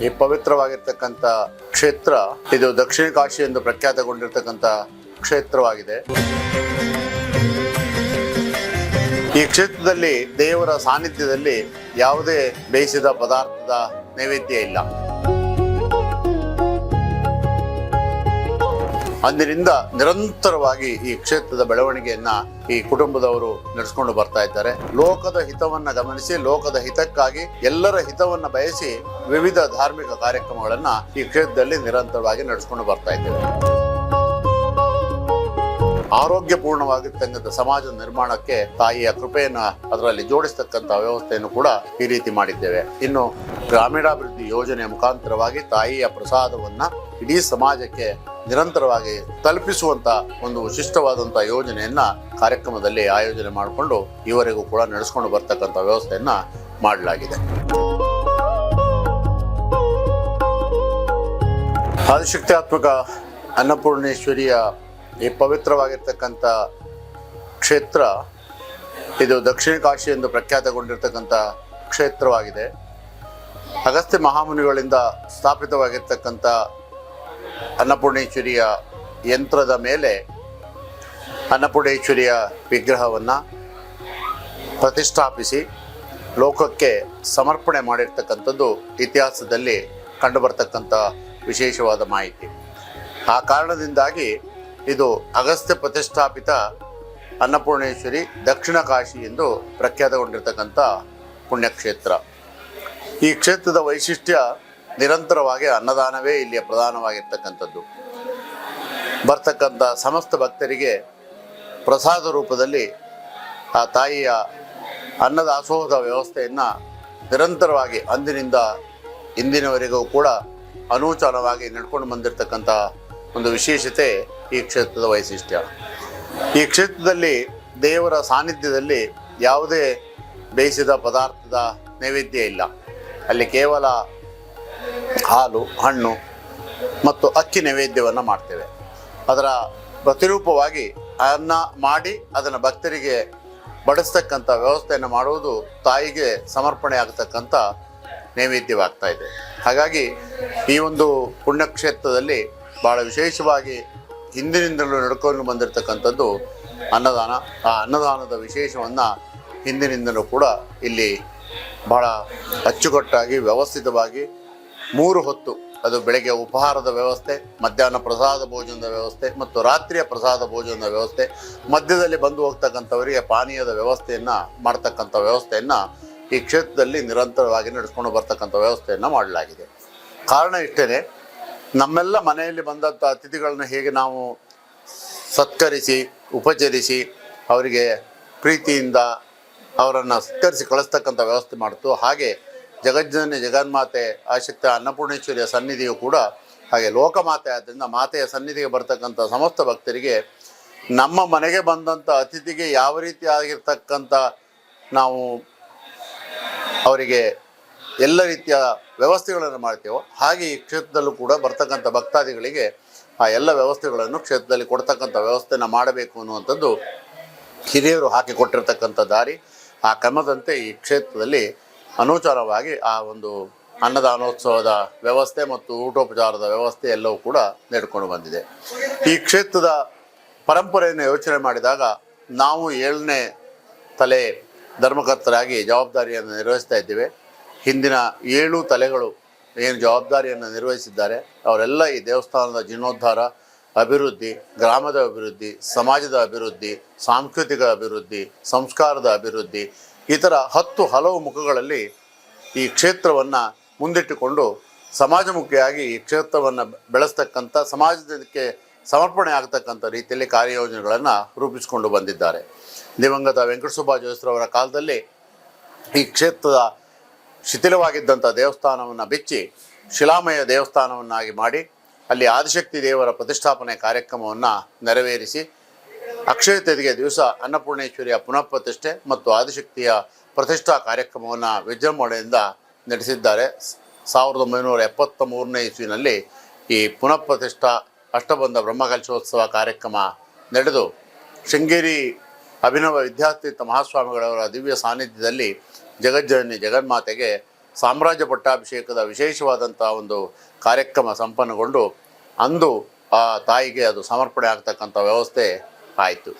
ಈ ಪವಿತ್ರವಾಗಿರ್ತಕ್ಕಂಥ ಕ್ಷೇತ್ರ ಇದು ದಕ್ಷಿಣ ಕಾಶಿ ಎಂದು ಪ್ರಖ್ಯಾತಗೊಂಡಿರ್ತಕ್ಕಂಥ ಕ್ಷೇತ್ರವಾಗಿದೆ. ಈ ಕ್ಷೇತ್ರದಲ್ಲಿ ದೇವರ ಸಾನ್ನಿಧ್ಯದಲ್ಲಿ ಯಾವುದೇ ಬೇಯಿಸಿದ ಪದಾರ್ಥದ ನೈವೇದ್ಯ ಇಲ್ಲ. ಅಂದಿನಿಂದ ನಿರಂತರವಾಗಿ ಈ ಕ್ಷೇತ್ರದ ಬೆಳವಣಿಗೆಯನ್ನ ಈ ಕುಟುಂಬದವರು ನಡೆಸಿಕೊಂಡು ಬರ್ತಾ ಇದ್ದಾರೆ. ಲೋಕದ ಹಿತವನ್ನ ಗಮನಿಸಿ, ಲೋಕದ ಹಿತಕ್ಕಾಗಿ ಎಲ್ಲರ ಹಿತವನ್ನ ಬಯಸಿ ವಿವಿಧ ಧಾರ್ಮಿಕ ಕಾರ್ಯಕ್ರಮಗಳನ್ನ ಈ ಕ್ಷೇತ್ರದಲ್ಲಿ ನಿರಂತರವಾಗಿ ನಡೆಸಿಕೊಂಡು ಬರ್ತಾ ಇದ್ದೇವೆ. ಆರೋಗ್ಯಪೂರ್ಣವಾಗಿರ್ತಕ್ಕಂಥ ಸಮಾಜ ನಿರ್ಮಾಣಕ್ಕೆ ತಾಯಿಯ ಕೃಪೆಯನ್ನ ಅದರಲ್ಲಿ ಜೋಡಿಸ್ತಕ್ಕಂಥ ವ್ಯವಸ್ಥೆಯನ್ನು ಕೂಡ ಈ ರೀತಿ ಮಾಡಿದ್ದೇವೆ. ಇನ್ನು ಗ್ರಾಮೀಣಾಭಿವೃದ್ಧಿ ಯೋಜನೆಯ ಮುಖಾಂತರವಾಗಿ ತಾಯಿಯ ಪ್ರಸಾದವನ್ನ ಇಡೀ ಸಮಾಜಕ್ಕೆ ನಿರಂತರವಾಗಿ ತಲುಪಿಸುವಂತ ಒಂದು ವಿಶಿಷ್ಟವಾದಂಥ ಯೋಜನೆಯನ್ನ ಕಾರ್ಯಕ್ರಮದಲ್ಲಿ ಆಯೋಜನೆ ಮಾಡಿಕೊಂಡು ಈವರೆಗೂ ಕೂಡ ನಡೆಸಿಕೊಂಡು ಬರ್ತಕ್ಕಂಥ ವ್ಯವಸ್ಥೆಯನ್ನ ಮಾಡಲಾಗಿದೆ. ಆದಿಶಕ್ತ್ಯಾತ್ಮಕ ಅನ್ನಪೂರ್ಣೇಶ್ವರಿಯ ಈ ಪವಿತ್ರವಾಗಿರ್ತಕ್ಕಂಥ ಕ್ಷೇತ್ರ ಇದು ದಕ್ಷಿಣ ಕಾಶಿ ಎಂದು ಪ್ರಖ್ಯಾತಗೊಂಡಿರ್ತಕ್ಕಂಥ ಕ್ಷೇತ್ರವಾಗಿದೆ. ಅಗಸ್ತ್ಯ ಮಹಾಮುನಿಗಳಿಂದ ಸ್ಥಾಪಿತವಾಗಿರ್ತಕ್ಕಂಥ ಅನ್ನಪೂರ್ಣೇಶ್ವರಿಯ ಯಂತ್ರದ ಮೇಲೆ ಅನ್ನಪೂರ್ಣೇಶ್ವರಿಯ ವಿಗ್ರಹವನ್ನು ಪ್ರತಿಷ್ಠಾಪಿಸಿ ಲೋಕಕ್ಕೆ ಸಮರ್ಪಣೆ ಮಾಡಿರ್ತಕ್ಕಂಥದ್ದು ಇತಿಹಾಸದಲ್ಲಿ ಕಂಡುಬರ್ತಕ್ಕಂಥ ವಿಶೇಷವಾದ ಮಾಹಿತಿ. ಆ ಕಾರಣದಿಂದಾಗಿ ಇದು ಅಗಸ್ತ್ಯ ಪ್ರತಿಷ್ಠಾಪಿತ ಅನ್ನಪೂರ್ಣೇಶ್ವರಿ ದಕ್ಷಿಣ ಕಾಶಿ ಎಂದು ಪ್ರಖ್ಯಾತಗೊಂಡಿರ್ತಕ್ಕಂಥ ಪುಣ್ಯಕ್ಷೇತ್ರ. ಈ ಕ್ಷೇತ್ರದ ವೈಶಿಷ್ಟ್ಯ ನಿರಂತರವಾಗಿ ಅನ್ನದಾನವೇ ಇಲ್ಲಿಯ ಪ್ರಧಾನವಾಗಿರ್ತಕ್ಕಂಥದ್ದು. ಬರ್ತಕ್ಕಂಥ ಸಮಸ್ತ ಭಕ್ತರಿಗೆ ಪ್ರಸಾದ ರೂಪದಲ್ಲಿ ಆ ತಾಯಿಯ ಅನ್ನದಾಸೋಹದ ವ್ಯವಸ್ಥೆಯನ್ನು ನಿರಂತರವಾಗಿ ಅಂದಿನಿಂದ ಇಂದಿನವರೆಗೂ ಕೂಡ ಅನೂಚಾನವಾಗಿ ನಡ್ಕೊಂಡು ಬಂದಿರತಕ್ಕಂಥ ಒಂದು ವಿಶೇಷತೆ ಈ ಕ್ಷೇತ್ರದ ವೈಶಿಷ್ಟ್ಯ. ಈ ಕ್ಷೇತ್ರದಲ್ಲಿ ದೇವರ ಸಾನ್ನಿಧ್ಯದಲ್ಲಿ ಯಾವುದೇ ಬೇಯಿಸಿದ ಪದಾರ್ಥದ ನೈವೇದ್ಯ ಇಲ್ಲ. ಅಲ್ಲಿ ಕೇವಲ ಹಾಲು, ಹಣ್ಣು ಮತ್ತು ಅಕ್ಕಿ ನೈವೇದ್ಯವನ್ನು ಮಾಡ್ತೇವೆ. ಅದರ ಪ್ರತಿರೂಪವಾಗಿ ಅನ್ನ ಮಾಡಿ ಅದನ್ನು ಭಕ್ತರಿಗೆ ಬಡಿಸ್ತಕ್ಕಂಥ ವ್ಯವಸ್ಥೆಯನ್ನು ಮಾಡುವುದು ತಾಯಿಗೆ ಸಮರ್ಪಣೆ ಆಗತಕ್ಕಂಥ ನೈವೇದ್ಯವಾಗ್ತಾ ಇದೆ. ಹಾಗಾಗಿ ಈ ಒಂದು ಪುಣ್ಯಕ್ಷೇತ್ರದಲ್ಲಿ ಭಾಳ ವಿಶೇಷವಾಗಿ ಹಿಂದಿನಿಂದಲೂ ನಡ್ಕೊಂಡು ಬಂದಿರತಕ್ಕಂಥದ್ದು ಅನ್ನದಾನ. ಆ ಅನ್ನದಾನದ ವಿಶೇಷವನ್ನು ಹಿಂದಿನಿಂದಲೂ ಕೂಡ ಇಲ್ಲಿ ಭಾಳ ಅಚ್ಚುಕಟ್ಟಾಗಿ ವ್ಯವಸ್ಥಿತವಾಗಿ 3 ಹೊತ್ತು, ಅದು ಬೆಳಗ್ಗೆ ಉಪಹಾರದ ವ್ಯವಸ್ಥೆ, ಮಧ್ಯಾಹ್ನ ಪ್ರಸಾದ ಭೋಜನದ ವ್ಯವಸ್ಥೆ ಮತ್ತು ರಾತ್ರಿಯ ಪ್ರಸಾದ ಭೋಜನದ ವ್ಯವಸ್ಥೆ, ಮಧ್ಯದಲ್ಲಿ ಬಂದು ಹೋಗ್ತಕ್ಕಂಥವರಿಗೆ ಪಾನೀಯದ ವ್ಯವಸ್ಥೆಯನ್ನು ಮಾಡ್ತಕ್ಕಂಥ ವ್ಯವಸ್ಥೆಯನ್ನು ಈ ಕ್ಷೇತ್ರದಲ್ಲಿ ನಿರಂತರವಾಗಿ ನಡೆಸ್ಕೊಂಡು ಬರ್ತಕ್ಕಂಥ ವ್ಯವಸ್ಥೆಯನ್ನು ಮಾಡಲಾಗಿದೆ. ಕಾರಣ ಇಷ್ಟೇ, ನಮ್ಮೆಲ್ಲ ಮನೆಯಲ್ಲಿ ಬಂದಂಥ ಅತಿಥಿಗಳನ್ನ ಹೇಗೆ ನಾವು ಸತ್ಕರಿಸಿ ಉಪಚರಿಸಿ ಅವರಿಗೆ ಪ್ರೀತಿಯಿಂದ ಅವರನ್ನು ಸತ್ಕರಿಸಿ ಕಳಿಸ್ತಕ್ಕಂಥ ವ್ಯವಸ್ಥೆ ಮಾಡ್ತು, ಹಾಗೆ ಜಗಜ್ಜನನಿ ಜಗನ್ಮಾತೆ ಆಶಕ್ತ ಅನ್ನಪೂರ್ಣೇಶ್ವರಿಯ ಸನ್ನಿಧಿಯು ಕೂಡ ಹಾಗೆ ಲೋಕಮಾತೆ ಆದ್ದರಿಂದ ಮಾತೆಯ ಸನ್ನಿಧಿಗೆ ಬರ್ತಕ್ಕಂಥ ಸಮಸ್ತ ಭಕ್ತರಿಗೆ ನಮ್ಮ ಮನೆಗೆ ಬಂದಂಥ ಅತಿಥಿಗೆ ಯಾವ ರೀತಿ ಆಗಿರ್ತಕ್ಕಂಥ ನಾವು ಅವರಿಗೆ ಎಲ್ಲ ರೀತಿಯ ವ್ಯವಸ್ಥೆಗಳನ್ನು ಮಾಡ್ತೇವೋ ಹಾಗೆ ಈ ಕ್ಷೇತ್ರದಲ್ಲೂ ಕೂಡ ಬರ್ತಕ್ಕಂಥ ಭಕ್ತಾದಿಗಳಿಗೆ ಆ ಎಲ್ಲ ವ್ಯವಸ್ಥೆಗಳನ್ನು ಕ್ಷೇತ್ರದಲ್ಲಿ ಕೊಡ್ತಕ್ಕಂಥ ವ್ಯವಸ್ಥೆನ ಮಾಡಬೇಕು ಅನ್ನುವಂಥದ್ದು ಹಿರಿಯರು ಹಾಕಿಕೊಟ್ಟಿರ್ತಕ್ಕಂಥ ದಾರಿ. ಆ ಕ್ರಮದಂತೆ ಈ ಕ್ಷೇತ್ರದಲ್ಲಿ ಅನೂಚಾರವಾಗಿ ಆ ಒಂದು ಅನ್ನದಾನೋತ್ಸವದ ವ್ಯವಸ್ಥೆ ಮತ್ತು ಊಟೋಪಚಾರದ ವ್ಯವಸ್ಥೆ ಎಲ್ಲವೂ ಕೂಡ ನಡ್ಕೊಂಡು ಬಂದಿದೆ. ಈ ಕ್ಷೇತ್ರದ ಪರಂಪರೆಯನ್ನು ಯೋಚನೆ ಮಾಡಿದಾಗ ನಾವು 7ನೇ ತಲೆ ಧರ್ಮಕರ್ತರಾಗಿ ಜವಾಬ್ದಾರಿಯನ್ನು ನಿರ್ವಹಿಸ್ತಾ ಇದ್ದೇವೆ. ಹಿಂದಿನ 7 ತಲೆಗಳು ಏನು ಜವಾಬ್ದಾರಿಯನ್ನು ನಿರ್ವಹಿಸಿದ್ದಾರೆ ಅವರೆಲ್ಲ ಈ ದೇವಸ್ಥಾನದ ಜೀರ್ಣೋದ್ಧಾರ, ಅಭಿವೃದ್ಧಿ, ಗ್ರಾಮದ ಅಭಿವೃದ್ಧಿ, ಸಮಾಜದ ಅಭಿವೃದ್ಧಿ, ಸಾಂಸ್ಕೃತಿಕ ಅಭಿವೃದ್ಧಿ, ಸಂಸ್ಕಾರದ ಅಭಿವೃದ್ಧಿ, ಈ ಥರ 10 ಹಲವು ಮುಖಗಳಲ್ಲಿ ಈ ಕ್ಷೇತ್ರವನ್ನು ಮುಂದಿಟ್ಟುಕೊಂಡು ಸಮಾಜಮುಖಿಯಾಗಿ ಈ ಕ್ಷೇತ್ರವನ್ನು ಬೆಳೆಸ್ತಕ್ಕಂಥ, ಸಮಾಜಕ್ಕೆ ಸಮರ್ಪಣೆ ಆಗ್ತಕ್ಕಂಥ ರೀತಿಯಲ್ಲಿ ಕಾರ್ಯಯೋಜನೆಗಳನ್ನು ರೂಪಿಸಿಕೊಂಡು ಬಂದಿದ್ದಾರೆ. ದಿವಂಗತ ವೆಂಕಟಸುಬ್ಬ ಜೋಯಿಸ್ರವರ ಕಾಲದಲ್ಲಿ ಈ ಕ್ಷೇತ್ರದ ಶಿಥಿಲವಾಗಿದ್ದಂಥ ದೇವಸ್ಥಾನವನ್ನು ಬಿಚ್ಚಿ ಶಿಲಾಮಯ ದೇವಸ್ಥಾನವನ್ನಾಗಿ ಮಾಡಿ ಅಲ್ಲಿ ಆದಿಶಕ್ತಿ ದೇವರ ಪ್ರತಿಷ್ಠಾಪನೆ ಕಾರ್ಯಕ್ರಮವನ್ನು ನೆರವೇರಿಸಿ ಅಕ್ಷಯ ತೃತೀಯ ದಿವಸ ಅನ್ನಪೂರ್ಣೇಶ್ವರಿಯ ಪುನಃ ಪ್ರತಿಷ್ಠೆ ಮತ್ತು ಆದಿಶಕ್ತಿಯ ಪ್ರತಿಷ್ಠಾ ಕಾರ್ಯಕ್ರಮವನ್ನು ವಿಜೃಂಭಣೆಯಿಂದ ನಡೆಸಿದ್ದಾರೆ. 1973ನೇ ಇಸ್ವಿನಲ್ಲಿ ಈ ಪುನಃ ಪ್ರತಿಷ್ಠಾ ಅಷ್ಟಬಂಧ ಬ್ರಹ್ಮಕಲಶೋತ್ಸವ ಕಾರ್ಯಕ್ರಮ ನಡೆದು ಶೃಂಗೇರಿ ಅಭಿನವ ವಿದ್ಯಾತೀರ್ಥ ಮಹಾಸ್ವಾಮಿಗಳವರ ದಿವ್ಯ ಸಾನ್ನಿಧ್ಯದಲ್ಲಿ ಜಗಜ್ಜನನಿ ಜಗನ್ಮಾತೆಗೆ ಸಾಮ್ರಾಜ್ಯ ಪಟ್ಟಾಭಿಷೇಕದ ವಿಶೇಷವಾದಂಥ ಒಂದು ಕಾರ್ಯಕ್ರಮ ಸಂಪನ್ನಗೊಂಡು ಅಂದು ಆ ತಾಯಿಗೆ ಅದು ಸಮರ್ಪಣೆ ಆಗ್ತಕ್ಕಂಥ ವ್ಯವಸ್ಥೆ ಆಯಿತು.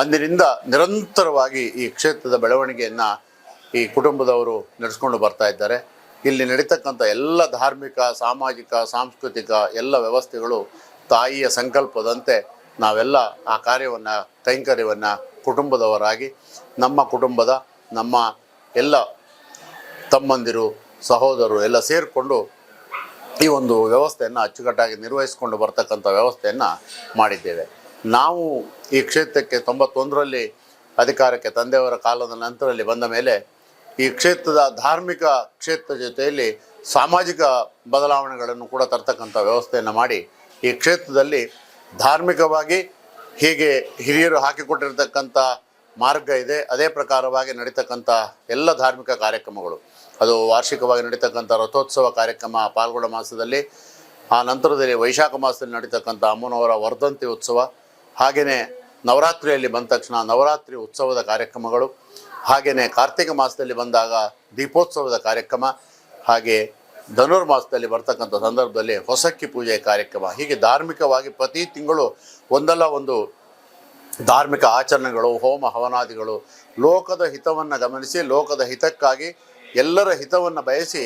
ಅಂದಿನಿಂದ ನಿರಂತರವಾಗಿ ಈ ಕ್ಷೇತ್ರದ ಬೆಳವಣಿಗೆಯನ್ನು ಈ ಕುಟುಂಬದವರು ನಡೆಸ್ಕೊಂಡು ಬರ್ತಾ ಇದ್ದಾರೆ. ಇಲ್ಲಿ ನಡೀತಕ್ಕಂಥ ಎಲ್ಲ ಧಾರ್ಮಿಕ, ಸಾಮಾಜಿಕ, ಸಾಂಸ್ಕೃತಿಕ ಎಲ್ಲ ವ್ಯವಸ್ಥೆಗಳು ತಾಯಿಯ ಸಂಕಲ್ಪದಂತೆ ನಾವೆಲ್ಲ ಆ ಕಾರ್ಯವನ್ನು, ಕೈಂಕರ್ಯವನ್ನು ಕುಟುಂಬದವರಾಗಿ ನಮ್ಮ ಕುಟುಂಬದ ನಮ್ಮ ಎಲ್ಲ ತಮ್ಮಂದಿರು, ಸಹೋದರರು ಎಲ್ಲ ಸೇರಿಕೊಂಡು ಈ ಒಂದು ವ್ಯವಸ್ಥೆಯನ್ನು ಅಚ್ಚುಕಟ್ಟಾಗಿ ನಿರ್ವಹಿಸಿಕೊಂಡು ಬರ್ತಕ್ಕಂಥ ವ್ಯವಸ್ಥೆಯನ್ನು ಮಾಡಿದ್ದೇವೆ. ನಾವು ಈ ಕ್ಷೇತ್ರಕ್ಕೆ 91ರಲ್ಲಿ ಅಧಿಕಾರಕ್ಕೆ ತಂದೆಯವರ ಕಾಲದ ನಂತರದಲ್ಲಿ ಬಂದ ಮೇಲೆ ಈ ಕ್ಷೇತ್ರದ ಧಾರ್ಮಿಕ ಕ್ಷೇತ್ರ ಜೊತೆಯಲ್ಲಿ ಸಾಮಾಜಿಕ ಬದಲಾವಣೆಗಳನ್ನು ಕೂಡ ತರ್ತಕ್ಕಂಥ ವ್ಯವಸ್ಥೆಯನ್ನು ಮಾಡಿ ಈ ಕ್ಷೇತ್ರದಲ್ಲಿ ಧಾರ್ಮಿಕವಾಗಿ ಹೀಗೆ ಹಿರಿಯರು ಹಾಕಿಕೊಟ್ಟಿರ್ತಕ್ಕಂಥ ಮಾರ್ಗ ಇದೆ, ಅದೇ ಪ್ರಕಾರವಾಗಿ ನಡೀತಕ್ಕಂಥ ಎಲ್ಲ ಧಾರ್ಮಿಕ ಕಾರ್ಯಕ್ರಮಗಳು, ಅದು ವಾರ್ಷಿಕವಾಗಿ ನಡೀತಕ್ಕಂಥ ರಥೋತ್ಸವ ಕಾರ್ಯಕ್ರಮ ಪಾಲ್ಗೊಳ್ಳ ಮಾಸದಲ್ಲಿ, ಆ ನಂತರದಲ್ಲಿ ವೈಶಾಖ ಮಾಸದಲ್ಲಿ ನಡೀತಕ್ಕಂಥ ಅಮ್ಮನವರ ವರ್ಧಂತಿ ಉತ್ಸವ, ಹಾಗೆಯೇ ನವರಾತ್ರಿಯಲ್ಲಿ ಬಂದ ತಕ್ಷಣ ನವರಾತ್ರಿ ಉತ್ಸವದ ಕಾರ್ಯಕ್ರಮಗಳು, ಹಾಗೆಯೇ ಕಾರ್ತಿಕ ಮಾಸದಲ್ಲಿ ಬಂದಾಗ ದೀಪೋತ್ಸವದ ಕಾರ್ಯಕ್ರಮ, ಹಾಗೆ ಧನುರ್ಮಾಸದಲ್ಲಿ ಬರ್ತಕ್ಕಂಥ ಸಂದರ್ಭದಲ್ಲಿ ಹೊಸಕ್ಕಿ ಪೂಜೆ ಕಾರ್ಯಕ್ರಮ, ಹೀಗೆ ಧಾರ್ಮಿಕವಾಗಿ ಪ್ರತಿ ತಿಂಗಳು ಒಂದಲ್ಲ ಒಂದು ಧಾರ್ಮಿಕ ಆಚರಣೆಗಳು, ಹೋಮ ಹವನಾದಿಗಳು, ಲೋಕದ ಹಿತವನ್ನು ಗಮನಿಸಿ ಲೋಕದ ಹಿತಕ್ಕಾಗಿ ಎಲ್ಲರ ಹಿತವನ್ನು ಬಯಸಿ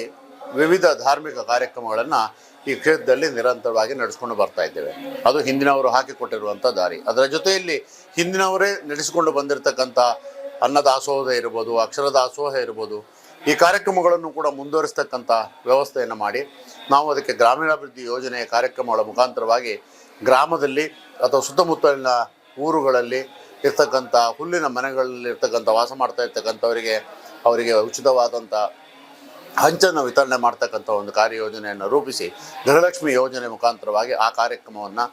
ವಿವಿಧ ಧಾರ್ಮಿಕ ಕಾರ್ಯಕ್ರಮಗಳನ್ನು ಈ ಕ್ಷೇತ್ರದಲ್ಲಿ ನಿರಂತರವಾಗಿ ನಡೆಸ್ಕೊಂಡು ಬರ್ತಾ ಇದ್ದೇವೆ. ಅದು ಹಿಂದಿನವರು ಹಾಕಿಕೊಟ್ಟಿರುವಂಥ ದಾರಿ. ಅದರ ಜೊತೆಯಲ್ಲಿ ಹಿಂದಿನವರೇ ನಡೆಸಿಕೊಂಡು ಬಂದಿರತಕ್ಕಂಥ ಅನ್ನದಾಸೋಹ ಇರ್ಬೋದು, ಅಕ್ಷರ ದಾಸೋಹ ಇರ್ಬೋದು, ಈ ಕಾರ್ಯಕ್ರಮಗಳನ್ನು ಕೂಡ ಮುಂದುವರಿಸ್ತಕ್ಕಂಥ ವ್ಯವಸ್ಥೆಯನ್ನು ಮಾಡಿ ನಾವು ಅದಕ್ಕೆ ಗ್ರಾಮೀಣಾಭಿವೃದ್ಧಿ ಯೋಜನೆಯ ಕಾರ್ಯಕ್ರಮಗಳ ಮುಖಾಂತರವಾಗಿ ಗ್ರಾಮದಲ್ಲಿ ಅಥವಾ ಸುತ್ತಮುತ್ತಲಿನ ಊರುಗಳಲ್ಲಿ ಇರ್ತಕ್ಕಂಥ ಹುಲ್ಲಿನ ಮನೆಗಳಲ್ಲಿ ಇರ್ತಕ್ಕಂಥ ವಾಸ ಮಾಡ್ತಾ ಇರ್ತಕ್ಕಂಥವರಿಗೆ ಅವರಿಗೆ ಉಚಿತವಾದಂಥ ಹಂಚನ್ನು ವಿತರಣೆ ಮಾಡ್ತಕ್ಕಂಥ ಒಂದು ಕಾರ್ಯಯೋಜನೆಯನ್ನು ರೂಪಿಸಿ ಗೃಹಲಕ್ಷ್ಮಿ ಯೋಜನೆ ಮುಖಾಂತರವಾಗಿ ಆ ಕಾರ್ಯಕ್ರಮವನ್ನು,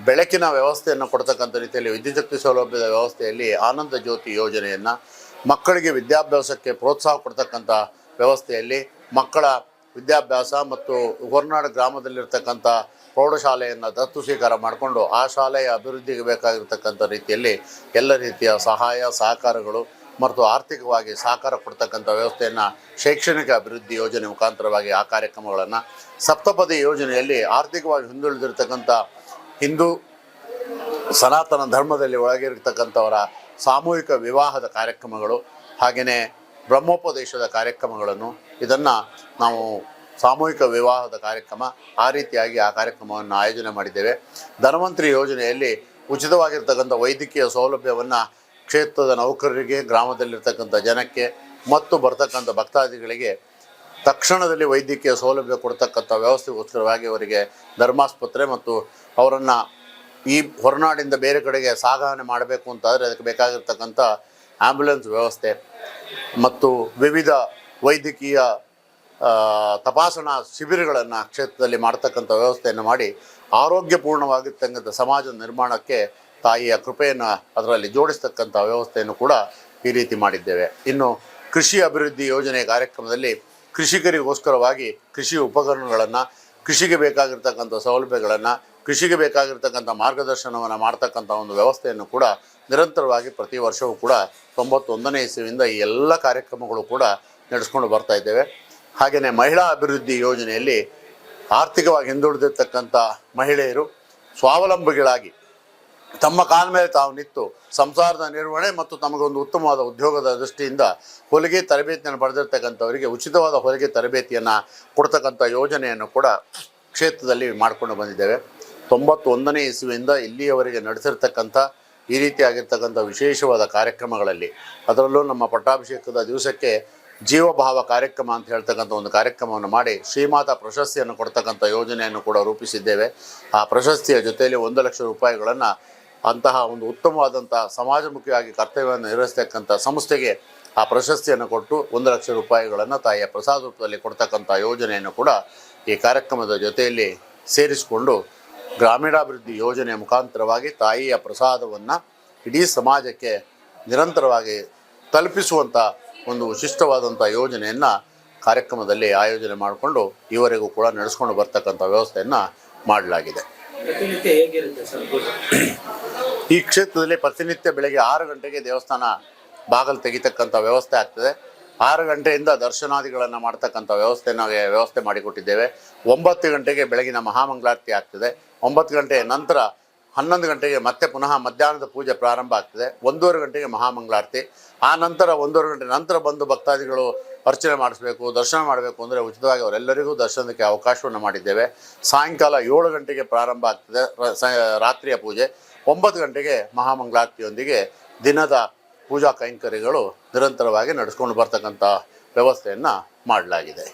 ಬೆಳಕಿನ ವ್ಯವಸ್ಥೆಯನ್ನು ಕೊಡ್ತಕ್ಕಂಥ ರೀತಿಯಲ್ಲಿ ವಿದ್ಯುಚ್ಛಕ್ತಿ ಸೌಲಭ್ಯದ ವ್ಯವಸ್ಥೆಯಲ್ಲಿ ಆನಂದ ಜ್ಯೋತಿ ಯೋಜನೆಯನ್ನು, ಮಕ್ಕಳಿಗೆ ವಿದ್ಯಾಭ್ಯಾಸಕ್ಕೆ ಪ್ರೋತ್ಸಾಹ ಕೊಡ್ತಕ್ಕಂಥ ವ್ಯವಸ್ಥೆಯಲ್ಲಿ ಮಕ್ಕಳ ವಿದ್ಯಾಭ್ಯಾಸ ಮತ್ತು ಹೊರನಾಡು ಗ್ರಾಮದಲ್ಲಿರ್ತಕ್ಕಂಥ ಪ್ರೌಢಶಾಲೆಯನ್ನು ದತ್ತು ಸ್ವೀಕಾರ ಮಾಡಿಕೊಂಡು ಆ ಶಾಲೆಯ ಅಭಿವೃದ್ಧಿಗೆ ಬೇಕಾಗಿರ್ತಕ್ಕಂಥ ರೀತಿಯಲ್ಲಿ ಎಲ್ಲ ರೀತಿಯ ಸಹಾಯ ಸಹಕಾರಗಳು ಮತ್ತು ಆರ್ಥಿಕವಾಗಿ ಸಹಕಾರ ಕೊಡ್ತಕ್ಕಂಥ ವ್ಯವಸ್ಥೆಯನ್ನು ಶೈಕ್ಷಣಿಕ ಅಭಿವೃದ್ಧಿ ಯೋಜನೆ ಮುಖಾಂತರವಾಗಿ ಆ ಕಾರ್ಯಕ್ರಮಗಳನ್ನು, ಸಪ್ತಪದಿ ಯೋಜನೆಯಲ್ಲಿ ಆರ್ಥಿಕವಾಗಿ ಹಿಂದುಳಿದಿರ್ತಕ್ಕಂಥ ಹಿಂದೂ ಸನಾತನ ಧರ್ಮದಲ್ಲಿ ಒಳಗಿರ್ತಕ್ಕಂಥವರ ಸಾಮೂಹಿಕ ವಿವಾಹದ ಕಾರ್ಯಕ್ರಮಗಳು, ಹಾಗೆಯೇ ಬ್ರಹ್ಮೋಪದೇಶದ ಕಾರ್ಯಕ್ರಮಗಳನ್ನು, ಇದನ್ನು ನಾವು ಸಾಮೂಹಿಕ ವಿವಾಹದ ಕಾರ್ಯಕ್ರಮ ಆ ರೀತಿಯಾಗಿ ಆ ಕಾರ್ಯಕ್ರಮವನ್ನು ಆಯೋಜನೆ ಮಾಡಿದ್ದೇವೆ. ಧನ್ವಂತರಿ ಯೋಜನೆಯಲ್ಲಿ ಉಚಿತವಾಗಿರ್ತಕ್ಕಂಥ ವೈದ್ಯಕೀಯ ಸೌಲಭ್ಯವನ್ನು ಕ್ಷೇತ್ರದ ನೌಕರರಿಗೆ, ಗ್ರಾಮದಲ್ಲಿರ್ತಕ್ಕಂಥ ಜನಕ್ಕೆ ಮತ್ತು ಬರ್ತಕ್ಕಂಥ ಭಕ್ತಾದಿಗಳಿಗೆ ತಕ್ಷಣದಲ್ಲಿ ವೈದ್ಯಕೀಯ ಸೌಲಭ್ಯ ಕೊಡ್ತಕ್ಕಂಥ ವ್ಯವಸ್ಥೆಗೋಸ್ಕರವಾಗಿ ಅವರಿಗೆ ಧರ್ಮಾಸ್ಪತ್ರೆ ಮತ್ತು ಅವರನ್ನು ಈ ಹೊರನಾಡಿಂದ ಬೇರೆ ಕಡೆಗೆ ಸಾಗಣೆ ಮಾಡಬೇಕು ಅಂತಾದರೆ ಅದಕ್ಕೆ ಬೇಕಾಗಿರ್ತಕ್ಕಂಥ ಆ್ಯಂಬುಲೆನ್ಸ್ ವ್ಯವಸ್ಥೆ ಮತ್ತು ವಿವಿಧ ವೈದ್ಯಕೀಯ ತಪಾಸಣಾ ಶಿಬಿರಗಳನ್ನು ಕ್ಷೇತ್ರದಲ್ಲಿ ಮಾಡ್ತಕ್ಕಂಥ ವ್ಯವಸ್ಥೆಯನ್ನು ಮಾಡಿ ಆರೋಗ್ಯಪೂರ್ಣವಾಗಿರ್ತಕ್ಕಂಥ ಸಮಾಜ ನಿರ್ಮಾಣಕ್ಕೆ ತಾಯಿಯ ಕೃಪೆಯನ್ನು ಅದರಲ್ಲಿ ಜೋಡಿಸ್ತಕ್ಕಂಥ ವ್ಯವಸ್ಥೆಯನ್ನು ಕೂಡ ಈ ರೀತಿ ಮಾಡಿದ್ದೇವೆ. ಇನ್ನು ಕೃಷಿ ಅಭಿವೃದ್ಧಿ ಯೋಜನೆ ಕಾರ್ಯಕ್ರಮದಲ್ಲಿ ಕೃಷಿಕರಿಗೋಸ್ಕರವಾಗಿ ಕೃಷಿ ಉಪಕರಣಗಳನ್ನು, ಕೃಷಿಗೆ ಬೇಕಾಗಿರ್ತಕ್ಕಂಥ ಸೌಲಭ್ಯಗಳನ್ನು, ಕೃಷಿಗೆ ಬೇಕಾಗಿರ್ತಕ್ಕಂಥ ಮಾರ್ಗದರ್ಶನವನ್ನು ಮಾಡ್ತಕ್ಕಂಥ ಒಂದು ವ್ಯವಸ್ಥೆಯನ್ನು ಕೂಡ ನಿರಂತರವಾಗಿ ಪ್ರತಿ ವರ್ಷವೂ ಕೂಡ 91ನೇ ಇಸವಿಯಿಂದ ಈ ಎಲ್ಲ ಕಾರ್ಯಕ್ರಮಗಳು ಕೂಡ ನಡೆಸ್ಕೊಂಡು ಬರ್ತಾ ಇದ್ದೇವೆ. ಹಾಗೆಯೇ ಮಹಿಳಾ ಅಭಿವೃದ್ಧಿ ಯೋಜನೆಯಲ್ಲಿ ಆರ್ಥಿಕವಾಗಿ ಹಿಂದುಳಿದಿರ್ತಕ್ಕಂಥ ಮಹಿಳೆಯರು ಸ್ವಾವಲಂಬಿಗಳಾಗಿ ತಮ್ಮ ಕಾಲ ಮೇಲೆ ತಾವು ನಿಂತು ಸಂಸಾರದ ನಿರ್ವಹಣೆ ಮತ್ತು ತಮಗೊಂದು ಉತ್ತಮವಾದ ಉದ್ಯೋಗದ ದೃಷ್ಟಿಯಿಂದ ಹೊಲಿಗೆ ತರಬೇತಿಯನ್ನು ಪಡೆದಿರ್ತಕ್ಕಂಥವರಿಗೆ ಉಚಿತವಾದ ಹೊಲಿಗೆ ತರಬೇತಿಯನ್ನು ಕೊಡ್ತಕ್ಕಂಥ ಯೋಜನೆಯನ್ನು ಕೂಡ ಕ್ಷೇತ್ರದಲ್ಲಿ ಮಾಡಿಕೊಂಡು ಬಂದಿದ್ದೇವೆ. 91ನೇ ಇಸವಿಯಿಂದ ಇಲ್ಲಿಯವರೆಗೆ ನಡೆಸಿರ್ತಕ್ಕಂಥ ಈ ರೀತಿಯಾಗಿರ್ತಕ್ಕಂಥ ವಿಶೇಷವಾದ ಕಾರ್ಯಕ್ರಮಗಳಲ್ಲಿ, ಅದರಲ್ಲೂ ನಮ್ಮ ಪಟ್ಟಾಭಿಷೇಕದ ದಿವಸಕ್ಕೆ ಜೀವಭಾವ ಕಾರ್ಯಕ್ರಮ ಅಂತ ಹೇಳ್ತಕ್ಕಂಥ ಒಂದು ಕಾರ್ಯಕ್ರಮವನ್ನು ಮಾಡಿ ಶ್ರೀಮಾತಾ ಪ್ರಶಸ್ತಿಯನ್ನು ಕೊಡ್ತಕ್ಕಂಥ ಯೋಜನೆಯನ್ನು ಕೂಡ ರೂಪಿಸಿದ್ದೇವೆ. ಆ ಪ್ರಶಸ್ತಿಯ ಜೊತೆಯಲ್ಲಿ 1 ಲಕ್ಷ ರೂಪಾಯಿಗಳನ್ನು ಅಂತಹ ಒಂದು ಉತ್ತಮವಾದಂಥ ಸಮಾಜಮುಖಿಯಾಗಿ ಕರ್ತವ್ಯವನ್ನು ನಿರ್ವಹಿಸ್ತಕ್ಕಂಥ ಸಂಸ್ಥೆಗೆ ಆ ಪ್ರಶಸ್ತಿಯನ್ನು ಕೊಟ್ಟು 1 ಲಕ್ಷ ರೂಪಾಯಿಗಳನ್ನು ತಾಯಿಯ ಪ್ರಸಾದ ರೂಪದಲ್ಲಿ ಕೊಡ್ತಕ್ಕಂಥ ಯೋಜನೆಯನ್ನು ಕೂಡ ಈ ಕಾರ್ಯಕ್ರಮದ ಜೊತೆಯಲ್ಲಿ ಸೇರಿಸಿಕೊಂಡು ಗ್ರಾಮೀಣಾಭಿವೃದ್ಧಿ ಯೋಜನೆಯ ಮುಖಾಂತರವಾಗಿ ತಾಯಿಯ ಪ್ರಸಾದವನ್ನು ಇಡೀ ಸಮಾಜಕ್ಕೆ ನಿರಂತರವಾಗಿ ತಲುಪಿಸುವಂಥ ಒಂದು ವಿಶಿಷ್ಟವಾದಂಥ ಯೋಜನೆಯನ್ನು ಕಾರ್ಯಕ್ರಮದಲ್ಲಿ ಆಯೋಜನೆ ಮಾಡಿಕೊಂಡು ಈವರೆಗೂ ಕೂಡ ನಡೆಸ್ಕೊಂಡು ಬರ್ತಕ್ಕಂಥ ವ್ಯವಸ್ಥೆಯನ್ನು ಮಾಡಲಾಗಿದೆ. ಈ ಕ್ಷೇತ್ರದಲ್ಲಿ ಪ್ರತಿನಿತ್ಯ ಬೆಳಗ್ಗೆ 6 ಗಂಟೆಗೆ ದೇವಸ್ಥಾನ ಬಾಗಿಲು ತೆಗಿತಕ್ಕಂಥ ವ್ಯವಸ್ಥೆ ಆಗ್ತದೆ. 6 ಗಂಟೆಯಿಂದ ದರ್ಶನಾದಿಗಳನ್ನು ಮಾಡ್ತಕ್ಕಂಥ ವ್ಯವಸ್ಥೆ ಮಾಡಿಕೊಟ್ಟಿದ್ದೇವೆ. 9 ಗಂಟೆಗೆ ಬೆಳಗಿನ ಮಹಾಮಂಗಳಾರತಿ ಆಗ್ತದೆ. 9 ಗಂಟೆಯ ನಂತರ 11 ಗಂಟೆಗೆ ಮತ್ತೆ ಪುನಃ ಮಧ್ಯಾಹ್ನದ ಪೂಜೆ ಪ್ರಾರಂಭ ಆಗ್ತದೆ. 1:30 ಗಂಟೆಗೆ ಮಹಾಮಂಗಳಾರತಿ. ಆ ನಂತರ 1:30 ಗಂಟೆ ನಂತರ ಬಂದು ಭಕ್ತಾದಿಗಳು ಅರ್ಚನೆ ಮಾಡಿಸ್ಬೇಕು, ದರ್ಶನ ಮಾಡಬೇಕು ಅಂದರೆ ಉಚಿತವಾಗಿ ಅವರೆಲ್ಲರಿಗೂ ದರ್ಶನಕ್ಕೆ ಅವಕಾಶವನ್ನು ಮಾಡಿದ್ದೇವೆ. ಸಾಯಂಕಾಲ 7 ಗಂಟೆಗೆ ಪ್ರಾರಂಭ ಆಗ್ತದೆ ರಾತ್ರಿಯ ಪೂಜೆ. 9 ಗಂಟೆಗೆ ಮಹಾಮಂಗಳಾರತಿಯೊಂದಿಗೆ ದಿನದ ಪೂಜಾ ಕೈಂಕರ್ಯಗಳು ನಿರಂತರವಾಗಿ ನಡೆಸ್ಕೊಂಡು ಬರ್ತಕ್ಕಂಥ ವ್ಯವಸ್ಥೆಯನ್ನು ಮಾಡಲಾಗಿದೆ.